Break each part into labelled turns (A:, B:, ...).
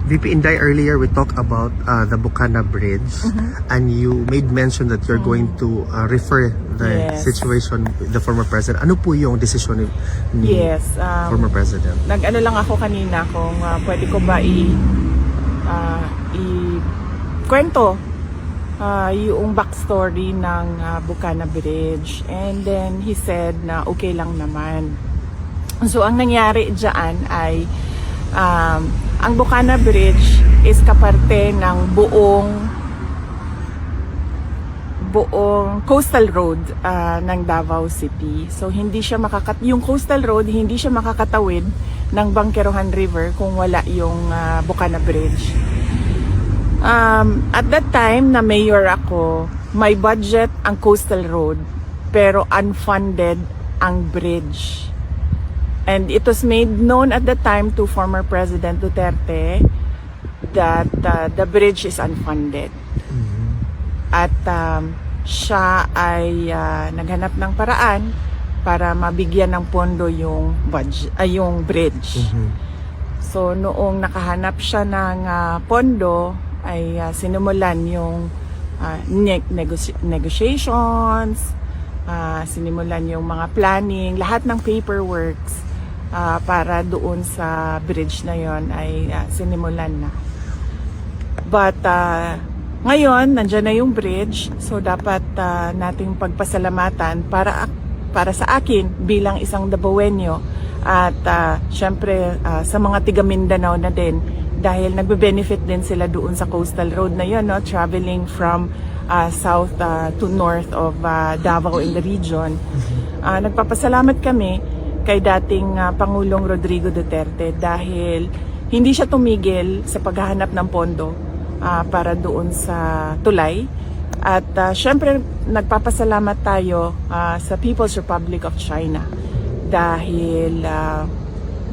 A: VP Inday, earlier we talked about the Bukana Bridge, and you made mention that you're going to refer the
B: Yes.
A: situation with the former president. Ano po yung desisyon ni
B: Yes.
A: former president?
B: Nag-ano lang ako kanina kung pwede ko ba kwento yung backstory ng Bukana Bridge. And then he said na okay lang naman. So ang nangyari dyan ay ang Bukana Bridge is kaparte ng buong coastal road ng Davao City. So hindi siya yung coastal road hindi siya makakatawid ng Bangkerohan River kung wala yung Bukana Bridge. At that time na mayor ako, may budget ang coastal road pero unfunded ang bridge. And it was made known at the time to former President Duterte that the bridge is unfunded. At siya ay naghanap ng paraan para mabigyan ng pondo yung bridge. So noong nakahanap siya ng pondo ay sinimulan yung negotiations, sinimulan yung mga planning, lahat ng paperworks para doon sa bridge na yon ay sinimulan na. But ngayon, nandyan na yung bridge, so dapat nating pagpasalamatan para sa akin bilang isang Davaoenyo at syempre sa mga tiga Mindanao na din dahil nagbe-benefit din sila doon sa coastal road na yun, no? Traveling from south to north of Davao in the region. Nagpapasalamat kami kay dating Pangulong Rodrigo Duterte dahil hindi siya tumigil sa paghahanap ng pondo para doon sa tulay. At syempre nagpapasalamat tayo sa People's Republic of China dahil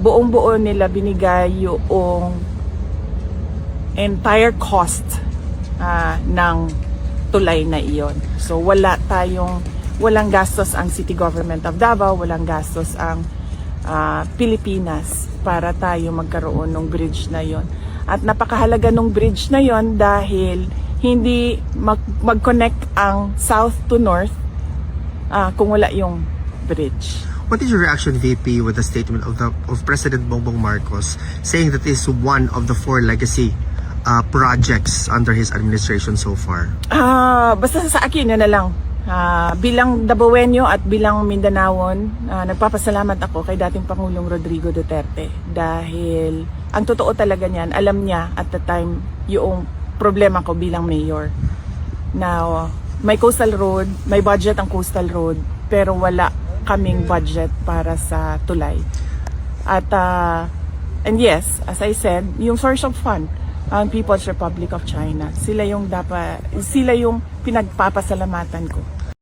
B: buong-buo nila binigay yung entire cost ng tulay na iyon. So walang gastos ang City Government of Davao, walang gastos ang Pilipinas para tayo magkaroon ng bridge na yon. At napakahalaga ng bridge na yon dahil hindi mag-connect ang south to north kung wala yung bridge.
A: What is your reaction, VP, with the statement of President Bongbong Marcos saying that this is one of the 4 legacy projects under his administration so far?
B: Basta sa akin, yun na lang. Bilang Davaoenyo at bilang Mindanaon, nagpapasalamat ako kay dating Pangulong Rodrigo Duterte dahil ang totoo talaga niyan, alam niya at the time yung problema ko bilang mayor. Now, may coastal road, may budget ang coastal road, pero wala kaming budget para sa tulay. At and yes, as I said, yung source of fund, ang People's Republic of China, sila yung pinagpapasalamatan ko.